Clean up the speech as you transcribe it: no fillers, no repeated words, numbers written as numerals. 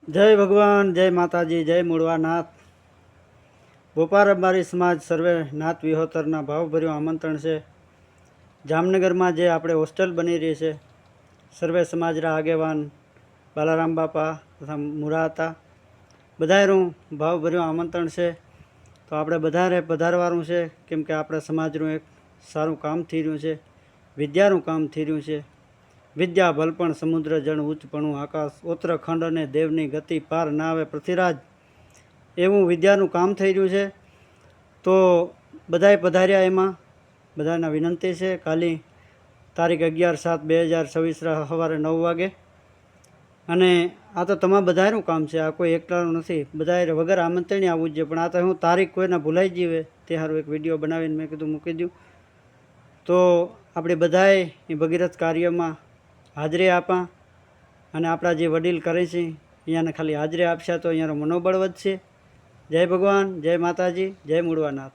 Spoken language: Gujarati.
જય ભગવાન, જય માતાજી, જય મૂળવાનાથ. બોપાર અંબારી સમાજ સર્વે નાથ વિહોતરના ભાવભર્યું આમંત્રણ છે. જામનગરમાં જે આપણે હોસ્ટેલ બની રહી છે, સર્વે સમાજના આગેવાન બાલારામ બાપા તથા મુરાતા બધાનું ભાવભર્યું આમંત્રણ છે. તો આપણે બધાને પધારવાનું છે, કેમ કે આપણા સમાજનું એક સારું કામ થઈ રહ્યું છે, વિદ્યાનું કામ થઈ રહ્યું છે. વિદ્યા ભલપણ સમુદ્ર જણ ઉચ્ચપણું આકાશ ઓત્તરખંડ અને દેવની ગતિ પાર ના આવે પૃથ્વીરાજ, એવું વિદ્યાનું કામ થઈ રહ્યું છે. તો બધાએ પધાર્યા, એમાં બધાના વિનંતી છે. કાલે તારીખ 11/7/2026 સવારે 9 વાગે. અને આ તો તમામ બધાનું કામ છે, આ કોઈ એકલાનું નથી. બધાએ વગર આમંત્રણે આવવું જ જોઈએ. પણ આ તો હું તારીખ કોઈને ભૂલાઈ ગઈ હોય તે સારું એક વિડીયો બનાવીને મેં કીધું મૂકી દઉં. તો આપણે બધાએ એ ભગીરથ કાર્યમાં હાજરી આપા, અને આપણા જે વડીલ કરે છે અહીંયાને ખાલી હાજરી આપશે તો અહીંયાનું મનોબળ વધશે. જય ભગવાન, જય માતાજી, જય મૂળવાનાથ.